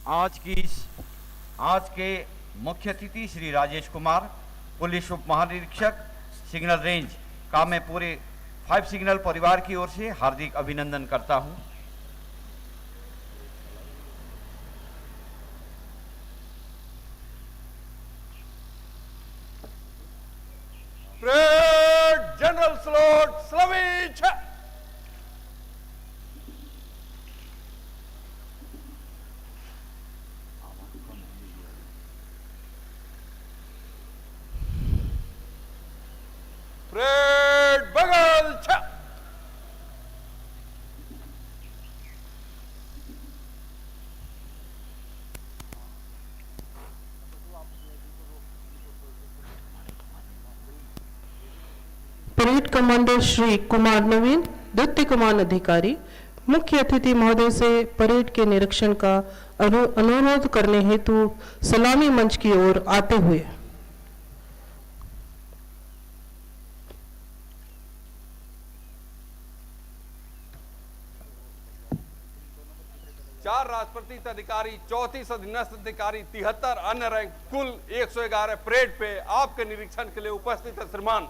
आज के मुख्य अतिथि श्री राजेश कुमार, पुलिस उप महानिरीक्षक सिग्नल रेंज का मैं पूरे 5 सिग्नल परिवार की ओर से हार्दिक अभिनंदन करता हूं। परेड जनरल सलोट सलामी छह। परेड बगल छह। परेड कमांडर श्री कुमार नवीन, द्वितीय कमान अधिकारी, मुख्य अतिथि महोदय से परेड के निरीक्षण का अनुरोध करने हेतु सलामी मंच की ओर आते हुए। चार राजपत्रित अधिकारी, 34 अधीनस्थ अधिकारी, 73 अन्य रैंक, कुल 111 परेड पे आपके निरीक्षण के लिए उपस्थित है श्रीमान।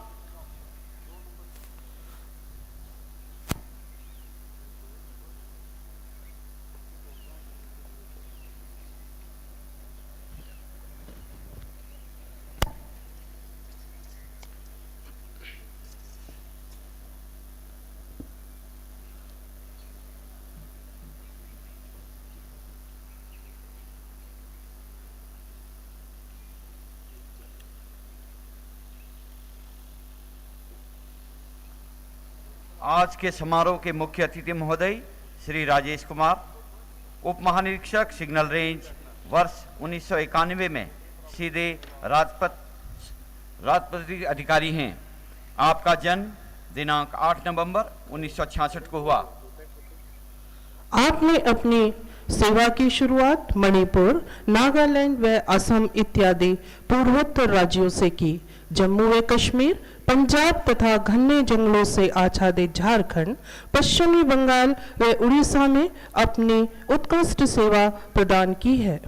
आज के समारोह के मुख्य अतिथि महोदय श्री राजेश कुमार, उप महानिरीक्षक सिग्नल रेंज, वर्ष 1991 में सीधे राजपत्रित अधिकारी हैं। आपका जन्म दिनांक 8 नवंबर 1966 को हुआ। आपने अपनी सेवा की शुरुआत मणिपुर, नागालैंड व असम इत्यादि पूर्वोत्तर राज्यों से की। जम्मू व कश्मीर, पंजाब तथा घने जंगलों से आच्छादित झारखंड, पश्चिमी बंगाल व उड़ीसा में अपनी उत्कृष्ट सेवा प्रदान की है।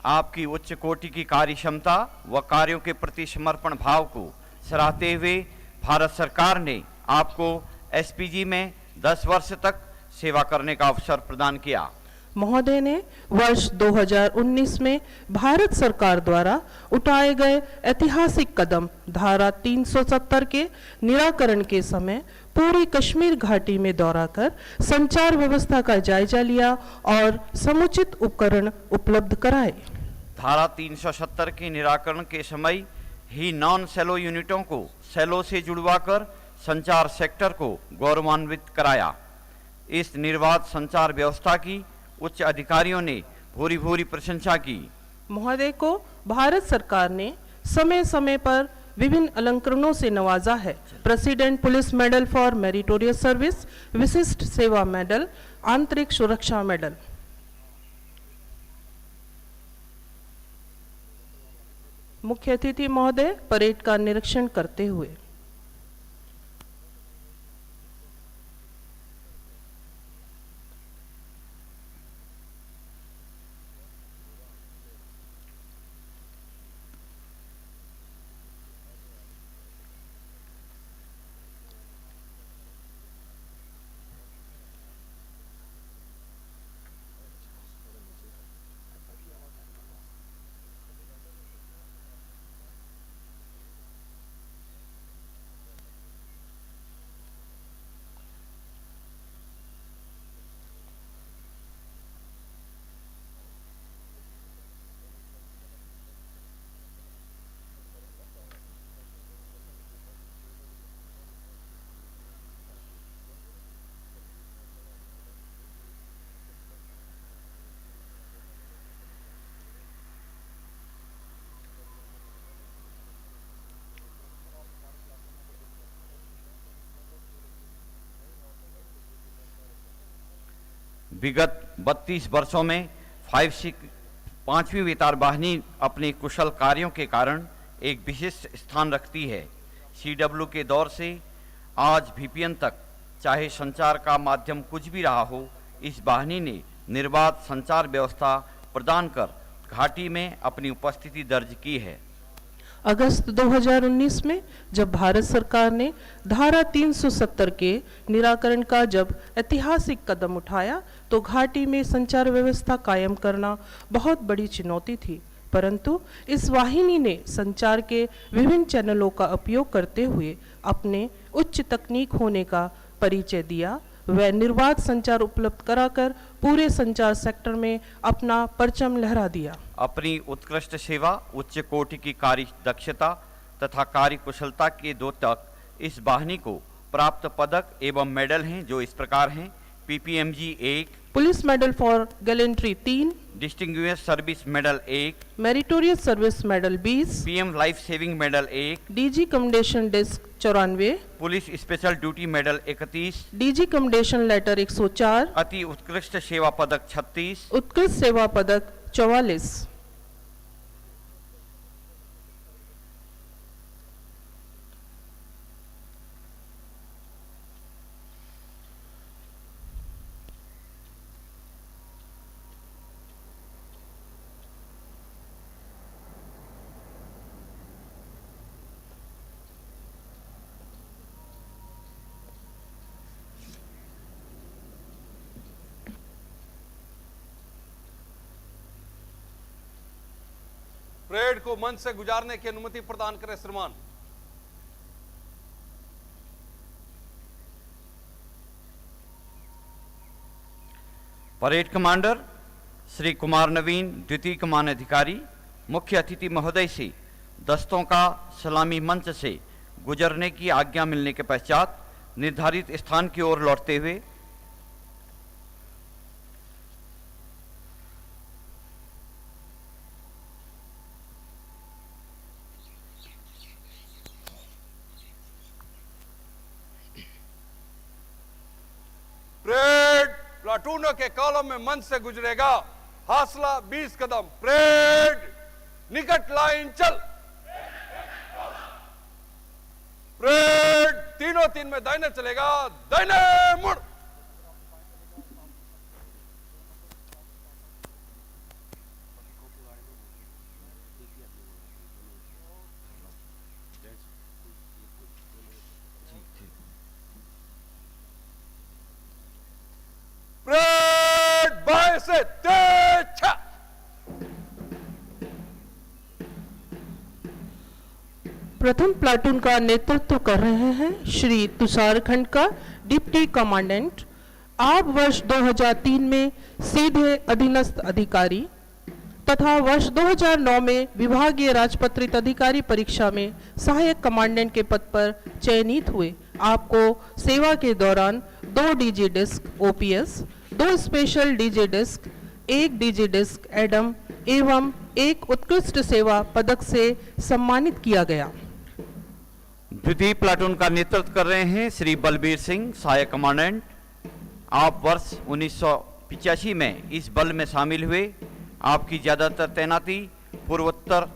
आपकी उच्च कोटि की कार्य क्षमता व कार्यों के प्रति समर्पण भाव को सराहते हुए भारत सरकार ने आपको एसपीजी में 10 वर्ष तक सेवा करने का अवसर प्रदान किया। महोदय ने वर्ष 2019 में भारत सरकार द्वारा उठाए गए ऐतिहासिक कदम धारा 370 के निराकरण के समय पूरी कश्मीर घाटी में दौरा कर संचार व्यवस्था का जायजा लिया और समुचित उपकरण उपलब्ध कराए। धारा 370 के निराकरण के समय ही नॉन सेलो यूनिटों को सेलो से जुड़वाकर संचार सेक्टर को गौरवान्वित कराया। इस निर्बाध संचार व्यवस्था की उच्च अधिकारियों ने भूरी भूरी प्रशंसा की। महोदय को भारत सरकार ने समय समय पर विभिन्न अलंकरणों से नवाजा है। President police medal for meritorious service, विशिष्ट सेवा मेडल, आंतरिक सुरक्षा मेडल। मुख्य अतिथि महोदय परेड का निरीक्षण करते हुए। विगत 32 वर्षों में 5वीं वेतार वाहिनी अपने कुशल कार्यों के कारण एक विशिष्ट स्थान रखती है। सीडब्ल्यू के दौर से आज वीपीएन तक, चाहे संचार का माध्यम कुछ भी रहा हो, इस वाहिनी ने निर्बाध संचार व्यवस्था प्रदान कर घाटी में अपनी उपस्थिति दर्ज की है। अगस्त 2019 में जब भारत सरकार ने धारा 370 के निराकरण का जब ऐतिहासिक कदम उठाया तो घाटी में संचार व्यवस्था कायम करना बहुत बड़ी चुनौती थी, परंतु इस वाहिनी ने संचार के विभिन्न चैनलों का उपयोग करते हुए अपने उच्च तकनीक होने का परिचय दिया व निर्बाध संचार उपलब्ध कराकर पूरे संचार सेक्टर में अपना परचम लहरा दिया। अपनी उत्कृष्ट सेवा, उच्च कोटि की कार्य दक्षता तथा कार्य कुशलता के द्योतक इस वाहिनी को प्राप्त पदक एवं मेडल हैं, जो इस प्रकार हैं। PPMG 1, police medal for gallantry 3, distinguish service medal 1, meritorious service medal 20, PM life saving medal 1, DG commendation disc 94, police special duty medal 31, DG commendation letter 104, अति उत्कृष्ट सेवा पदक 36, उत्कृष्ट सेवा पदक 44। परेड को मंच से गुजारने की अनुमति प्रदान करें श्रीमान। परेड कमांडर श्री कुमार नवीन, द्वितीय कमान अधिकारी, मुख्य अतिथि महोदय से दस्तों का सलामी मंच से गुजरने की आज्ञा मिलने के पश्चात निर्धारित स्थान की ओर लौटते हुए परेड प्लाटूनों के कॉलम में मंच से गुजरेगा। फासला 20 कदम। परेड निकट लाइन चल। परेड तीनों तीन में दाहिने चलेगा, दाहिने मुड़। परेड बाएं से तेज छा। प्रथम प्लाटून का नेतृत्व कर रहे हैं श्री तुषार खंड का डिप्टी कमांडेंट। आप वर्ष 2003 में सीधे अधीनस्थ अधिकारी तथा वर्ष 2009 में विभागीय राजपत्रित अधिकारी परीक्षा में सहायक कमांडेंट के पद पर चयनित हुए। आपको सेवा के दौरान 2 DG disc OPS, 2 special DG disc, 1 DG disc एडम एवं 1 उत्कृष्ट सेवा पदक से सम्मानित किया गया। द्वितीय प्लाटून का नेतृत्व कर रहे हैं श्री बलबीर सिंह, सहायक कमांडेंट। आप वर्ष 1985 में इस बल में शामिल हुए। आपकी ज़्यादातर तैनाती पूर्वोत्तर,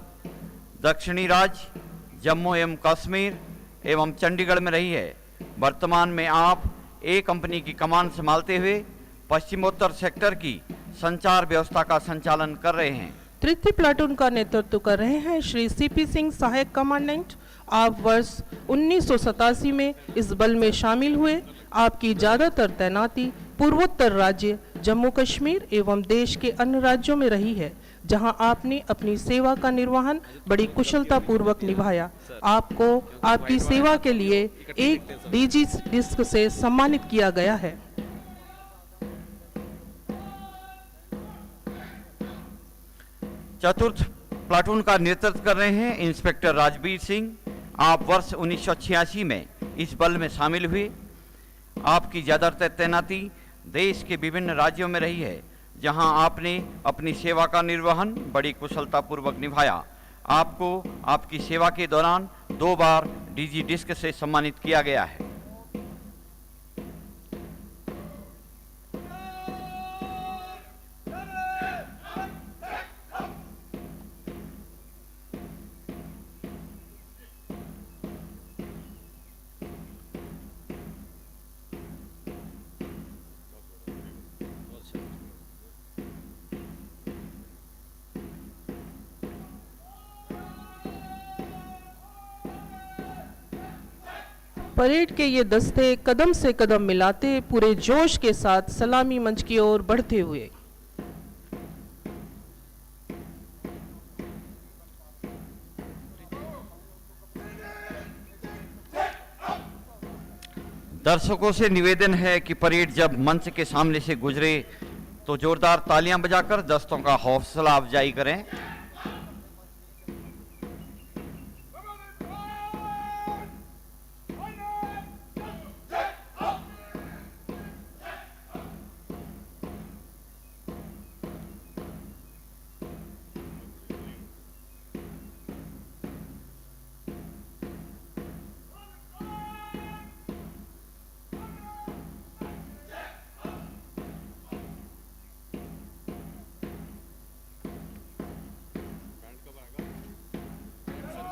दक्षिणी राज्य, जम्मू एवं कश्मीर एवं चंडीगढ़ में रही है। वर्तमान में आप ए कंपनी की कमान संभालते हुए पश्चिमोत्तर सेक्टर की संचार व्यवस्था का संचालन कर रहे हैं। तृतीय प्लाटून का नेतृत्व कर रहे हैं श्री सीपी सिंह, सहायक कमांडेंट। आप वर्ष 1987 में इस बल में शामिल हुए। आपकी ज्यादातर तैनाती पूर्वोत्तर राज्य, जम्मू कश्मीर एवं देश के अन्य राज्यों में रही है, जहां आपने अपनी सेवा का निर्वहन बड़ी कुशलता पूर्वक निभाया। आपको आपकी सेवा के लिए 1 डीजी डिस्क से सम्मानित किया गया है। चतुर्थ प्लाटून का नेतृत्व कर रहे हैं इंस्पेक्टर राजवीर सिंह। आप वर्ष 1986 में इस बल में शामिल हुए। आपकी ज्यादातर तैनाती देश के विभिन्न राज्यों में रही है, जहां आपने अपनी सेवा का निर्वहन बड़ी कुशलतापूर्वक निभाया। आपको आपकी सेवा के दौरान 2 बार डीजी डिस्क से सम्मानित किया गया है। परेड के ये दस्ते कदम से कदम मिलाते पूरे जोश के साथ सलामी मंच की ओर बढ़ते हुए दर्शकों से निवेदन है कि परेड जब मंच के सामने से गुजरे तो जोरदार तालियां बजाकर दस्तों का हौसला अफजाई करें।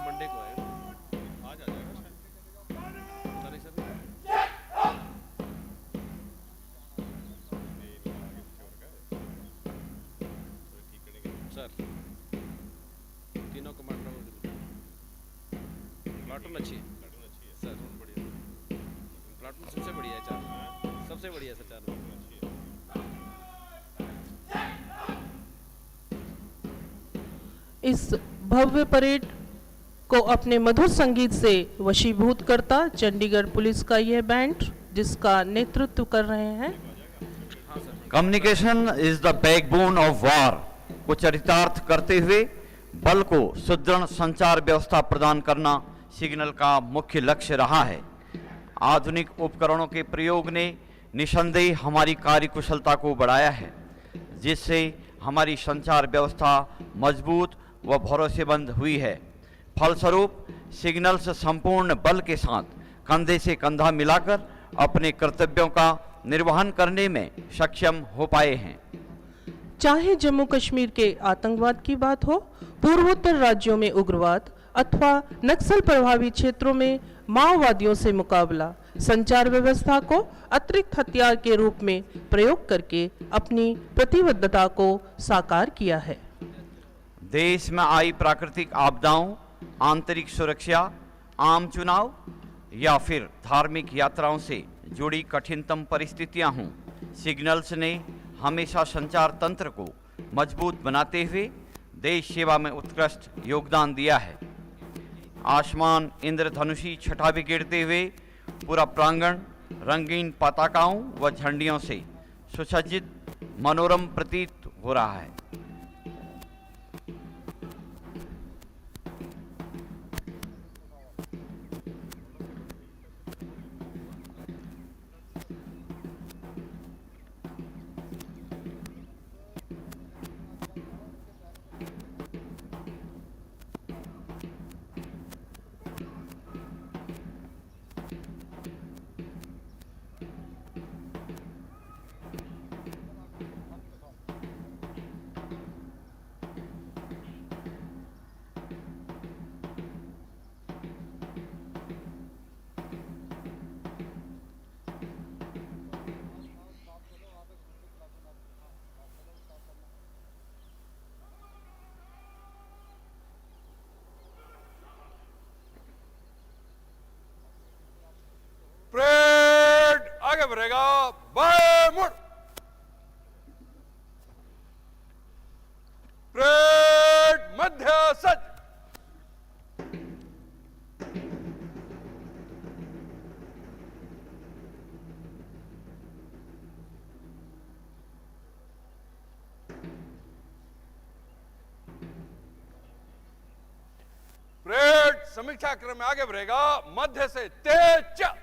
मंडे को आएगा, आज आ जाएगा शायद। सर सर ठीक करेंगे सर। तीनों कमांडरों प्लाटून अच्छी है सर, बढ़िया प्लाटून सबसे बढ़िया है चार, सबसे बढ़िया सर चार। इस भव्य परेड को अपने मधुर संगीत से वशीभूत करता चंडीगढ़ पुलिस का यह बैंड जिसका नेतृत्व कर रहे हैं। Communication is the backbone of war को चरितार्थ करते हुए बल को सुदृढ़ संचार व्यवस्था प्रदान करना सिग्नल का मुख्य लक्ष्य रहा है। आधुनिक उपकरणों के प्रयोग ने निसंदेह हमारी कार्यकुशलता को बढ़ाया है, जिससे हमारी संचार व्यवस्था मजबूत व भरोसेमंद हुई है। फलस्वरूप सिग्नल्स संपूर्ण बल के साथ कंधे से कंधा मिलाकर अपने कर्तव्यों का निर्वहन करने में सक्षम हो पाए हैं। चाहे जम्मू कश्मीर के आतंकवाद की बात हो, पूर्वोत्तर राज्यों में उग्रवाद अथवा नक्सल प्रभावित क्षेत्रों में माओवादियों से मुकाबला, संचार व्यवस्था को अतिरिक्त हथियार के रूप में प्रयोग करके अपनी प्रतिबद्धता को साकार किया है। देश में आई प्राकृतिक आपदाओं, आंतरिक सुरक्षा, आम चुनाव या फिर धार्मिक यात्राओं से जुड़ी कठिनतम परिस्थितियां हों, सिग्नल्स ने हमेशा संचार तंत्र को मजबूत बनाते हुए देश सेवा में उत्कृष्ट योगदान दिया है। आसमान इंद्रधनुषी छटा बिखेरते हुए पूरा प्रांगण रंगीन पताकाओं व झंडियों से सुसज्जित मनोरम प्रतीत हो रहा है। परेड आगे बढ़ेगा, बाएं मुड़। परेड मध्य सज्ज। परेड समीक्षा क्रम में आगे बढ़ेगा, मध्य से तेज चल।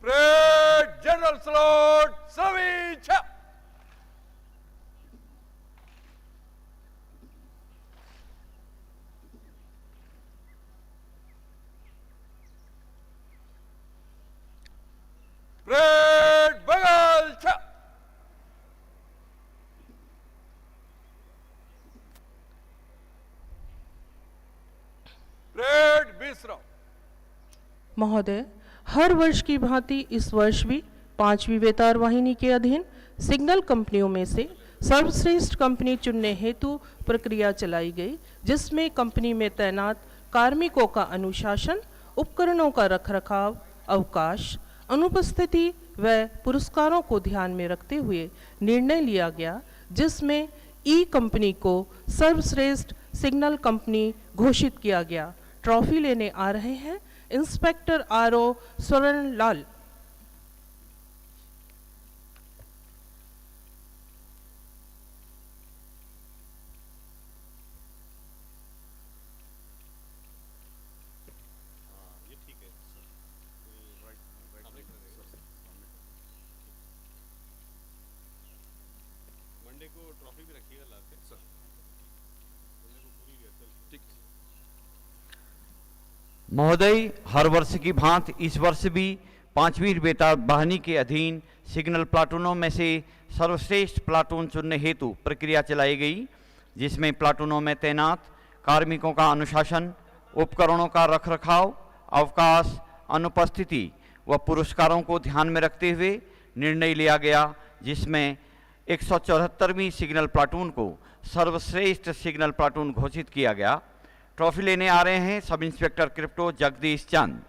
परेड जनरल सलोट समीक्षा। परेड बगल छा। Parade 20 round. महोदय, हर वर्ष की भांति इस वर्ष भी 5वीं वेतार वाहिनी के अधीन सिग्नल कंपनियों में से सर्वश्रेष्ठ कंपनी चुनने हेतु प्रक्रिया चलाई गई, जिसमें कंपनी में तैनात कार्मिकों का अनुशासन, उपकरणों का रखरखाव, अवकाश, अनुपस्थिति व पुरस्कारों को ध्यान में रखते हुए निर्णय लिया गया, जिसमें ई कंपनी को सर्वश्रेष्ठ सिग्नल कंपनी घोषित किया गया। ट्रॉफी लेने आ रहे हैं इंस्पेक्टर आर.ओ. स्वर्ण लाल। ये ठीक है सर, राइट राइट मंडे को ट्रॉफी भी रखिएगा लास्ट के सर, मंडे को पूरी रिहर्सल ठीक। महोदय, हर वर्ष की भांति इस वर्ष भी 5वीं बेतार वाहिनी के अधीन सिग्नल प्लाटूनों में से सर्वश्रेष्ठ प्लाटून चुनने हेतु प्रक्रिया चलाई गई, जिसमें प्लाटूनों में तैनात कार्मिकों का अनुशासन, उपकरणों का रखरखाव, अवकाश, अनुपस्थिति व पुरस्कारों को ध्यान में रखते हुए निर्णय लिया गया, जिसमें 174वीं सिग्नल प्लाटून को सर्वश्रेष्ठ सिग्नल प्लाटून घोषित किया गया। ट्रॉफी लेने आ रहे हैं सब इंस्पेक्टर क्रिप्टो जगदीश चंद।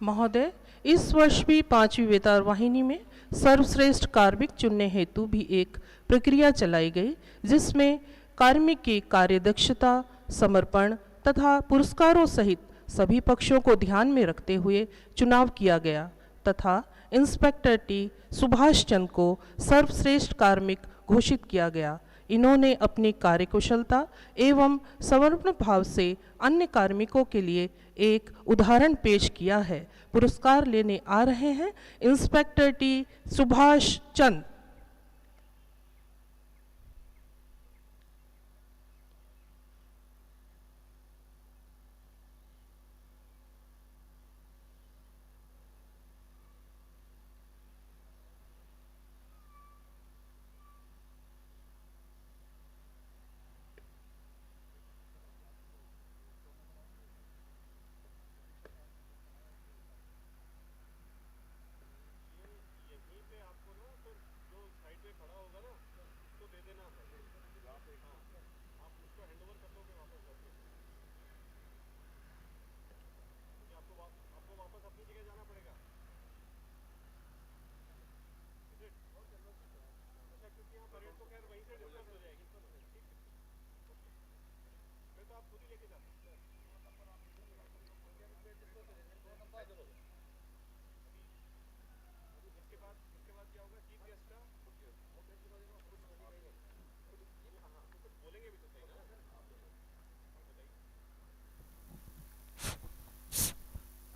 महोदय, इस वर्ष भी 5वीं बेतार वाहिनी में सर्वश्रेष्ठ कार्मिक चुनने हेतु भी एक प्रक्रिया चलाई गई, जिसमें कार्मिक की कार्यदक्षता, समर्पण तथा पुरस्कारों सहित सभी पक्षों को ध्यान में रखते हुए चुनाव किया गया तथा इंस्पेक्टर टी सुभाष चंद को सर्वश्रेष्ठ कार्मिक घोषित किया गया। इन्होंने अपनी कार्यकुशलता एवं समर्पण भाव से अन्य कार्मिकों के लिए एक उदाहरण पेश किया है। पुरस्कार लेने आ रहे हैं inspector T Subhash Chand.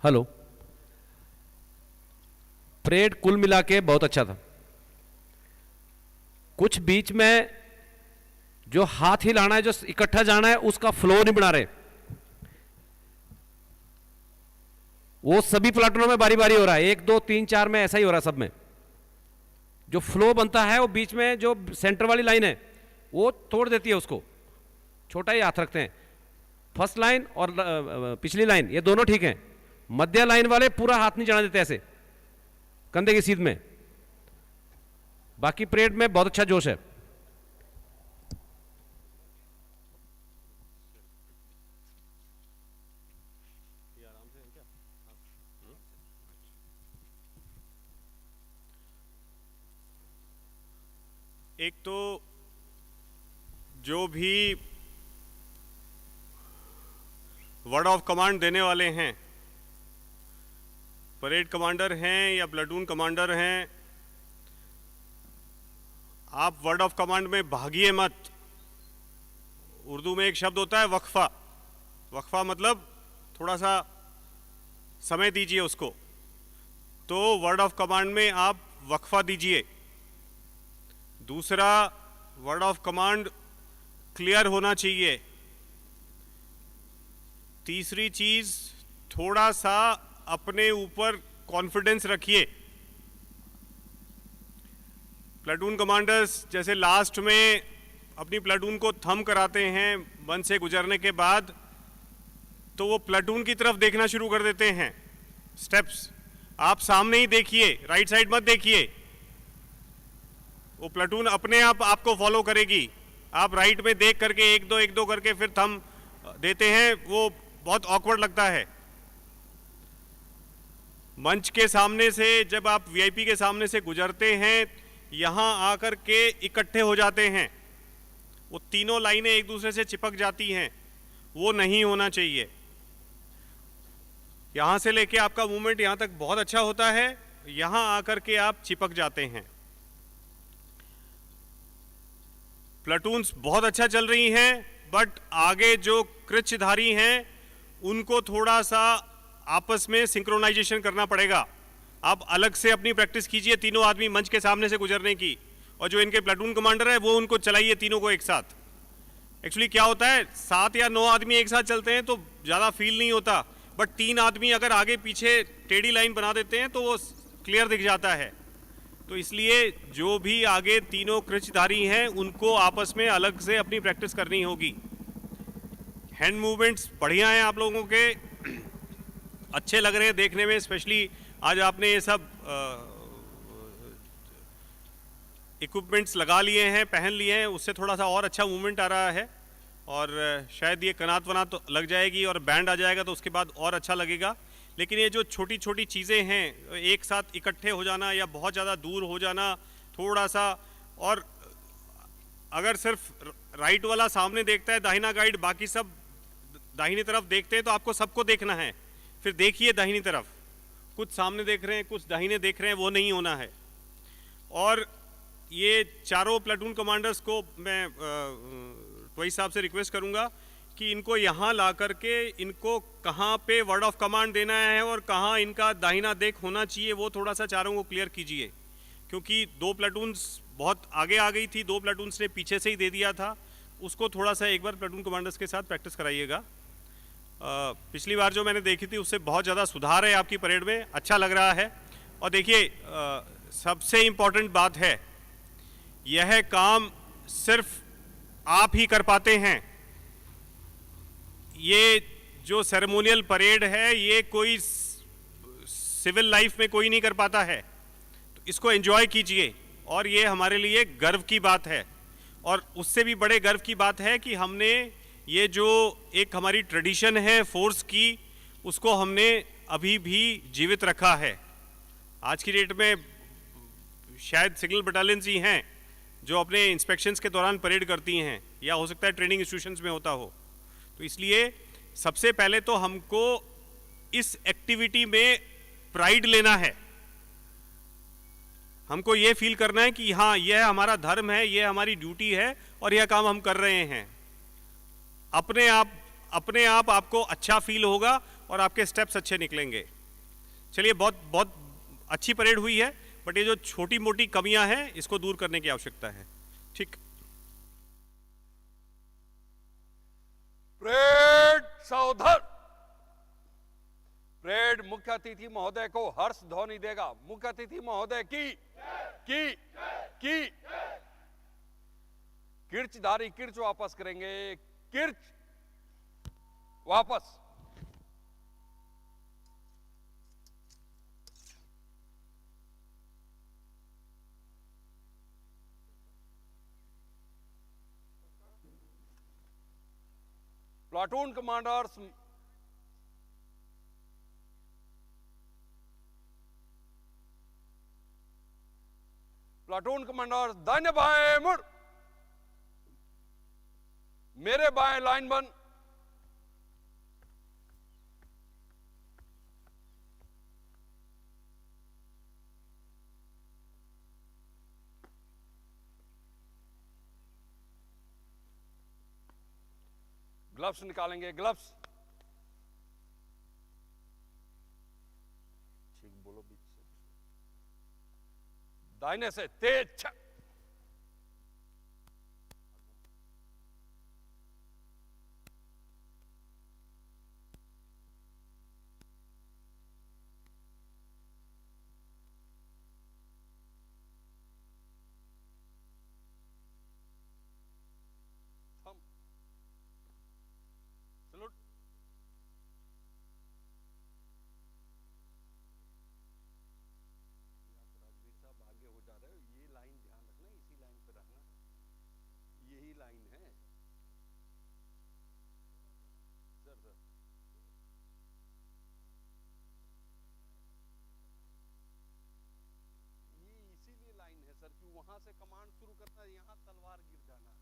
Hello, parade कुल मिला के बहुत अच्छा था। कुछ बीच में जो हाथ हिलाना है, जो इकट्ठा जाना है, उसका फ्लो नहीं बना रहे। वो सभी प्लाटूनों में बारी बारी हो रहा है, 1 2 3 4 में ऐसा ही हो रहा है सब में। जो फ्लो बनता है वो बीच में जो सेंटर वाली लाइन है वो तोड़ देती है उसको, छोटा ही हाथ रखते हैं। फर्स्ट लाइन और पिछली लाइन ये दोनों ठीक हैं, मध्य लाइन वाले पूरा हाथ नहीं चढ़ा देते ऐसे कंधे की सीध में। बाकी परेड में बहुत अच्छा जोश है। एक तो जो भी वर्ड ऑफ कमांड देने वाले हैं, परेड कमांडर हैं या प्लाटून कमांडर हैं, आप वर्ड ऑफ कमांड में भागिए मत। उर्दू में एक शब्द होता है वक्फा। वक्फा मतलब थोड़ा सा समय दीजिए उसको। तो वर्ड ऑफ कमांड में आप वक्फा दीजिए। दूसरा, वर्ड ऑफ कमांड क्लियर होना चाहिए। तीसरी चीज, थोड़ा सा अपने ऊपर कॉन्फिडेंस रखिए। प्लाटून कमांडर्स जैसे लास्ट में अपनी प्लाटून को थम कराते हैं वन से गुजरने के बाद, तो वो प्लाटून की तरफ देखना शुरू कर देते हैं। स्टेप्स आप सामने ही देखिए, राइट साइड मत देखिए। वो प्लाटून अपने आप आपको फॉलो करेगी। आप राइट में देख करके एक दो करके फिर थम देते हैं, वो बहुत ऑकवर्ड लगता है। मंच के सामने से जब आप वीआईपी के सामने से गुजरते हैं, यहां आकर के इकट्ठे हो जाते हैं, वो तीनों लाइनें एक दूसरे से चिपक जाती हैं, वो नहीं होना चाहिए। यहां से लेके आपका मूवमेंट यहां तक बहुत अच्छा होता है, यहां आकर के आप चिपक जाते हैं। प्लाटून्स बहुत अच्छा चल रही हैं, बट आगे जो कृच्छधारी हैं उनको थोड़ा सा आपस में सिंक्रोनाइजेशन करना पड़ेगा। आप अलग से अपनी प्रैक्टिस कीजिए तीनों आदमी मंच के सामने से गुजरने की, और जो इनके प्लाटून कमांडर है वो उनको चलाइए तीनों को एक साथ। एक्चुअली क्या होता है, 7 या 9 आदमी एक साथ चलते हैं तो ज़्यादा फील नहीं होता, बट 3 आदमी अगर आगे पीछे टेढ़ी लाइन बना देते हैं तो वो क्लियर दिख जाता है। तो इसलिए जो भी आगे तीनों कृच्छधारी हैं उनको आपस में अलग से अपनी प्रैक्टिस करनी होगी। हैंड मूवमेंट्स बढ़िया हैं आप लोगों के, अच्छे लग रहे हैं देखने में। स्पेशली आज आपने ये सब इक्विपमेंट्स लगा लिए हैं, पहन लिए हैं, उससे थोड़ा सा और अच्छा मूवमेंट आ रहा है। और शायद ये कनात वनात तो लग जाएगी और बैंड आ जाएगा तो उसके बाद और अच्छा लगेगा। लेकिन ये जो छोटी छोटी चीज़ें हैं, एक साथ इकट्ठे हो जाना या बहुत ज़्यादा दूर हो जाना थोड़ा सा, और अगर सिर्फ राइट वाला सामने देखता है, दाहिना गाइड बाकी सब दाहिनी तरफ देखते हैं, तो आपको सबको देखना है। फिर देखिए दाहिनी तरफ, कुछ सामने देख रहे हैं कुछ दाहिने देख रहे हैं, वो नहीं होना है। और ये चारों प्लाटून कमांडर्स को मैं ट्वाई साहब से रिक्वेस्ट करूंगा कि इनको यहाँ ला करके इनको कहाँ पे वर्ड ऑफ कमांड देना है और कहाँ इनका दाहिना देख होना चाहिए, वो थोड़ा सा चारों को क्लियर कीजिए। क्योंकि 2 प्लाटून्स बहुत आगे आ गई थी, 2 प्लाटून्स ने पीछे से ही दे दिया था, उसको थोड़ा सा एक बार प्लाटून कमांडर्स के साथ प्रैक्टिस कराइएगा। पिछली बार जो मैंने देखी थी उससे बहुत ज़्यादा सुधार है आपकी परेड में, अच्छा लग रहा है। और देखिए सबसे इम्पॉर्टेंट बात है, यह काम सिर्फ आप ही कर पाते हैं। ये जो सेरेमोनियल परेड है ये कोई सिविल लाइफ में कोई नहीं कर पाता है, तो इसको एंजॉय कीजिए। और ये हमारे लिए गर्व की बात है, और उससे भी बड़े गर्व की बात है कि हमने ये जो एक हमारी ट्रेडिशन है फोर्स की, उसको हमने अभी भी जीवित रखा है। आज की डेट में शायद सिग्नल बटालियंस ही हैं जो अपने इंस्पेक्शंस के दौरान परेड करती हैं, या हो सकता है ट्रेनिंग इंस्टीट्यूशंस में होता हो। तो इसलिए सबसे पहले तो हमको इस एक्टिविटी में प्राइड लेना है, हमको ये फील करना है कि हाँ यह हमारा धर्म है, यह हमारी ड्यूटी है और यह काम हम कर रहे हैं। अपने आप आपको अच्छा फील होगा और आपके स्टेप्स अच्छे निकलेंगे। चलिए, बहुत बहुत अच्छी परेड हुई है, बट ये जो छोटी मोटी कमियां हैं इसको दूर करने की आवश्यकता है। ठीक। परेड सावधान। परेड मुख्य अतिथि महोदय को हर्ष ध्वनि देगा। मुख्य अतिथि महोदय की किर्चधारी किर्च वापस करेंगे। किर्च वापस। प्लाटून कमांडर्स दाहिने बाएं मुड़। मेरे बाएं लाइन बन। ग्लव्स निकालेंगे। ग्लव्स ठीक बोलो बीच से। दाहिने से तेज। वहां से कमांड शुरू करना है, यहाँ तलवार गिर जाना है।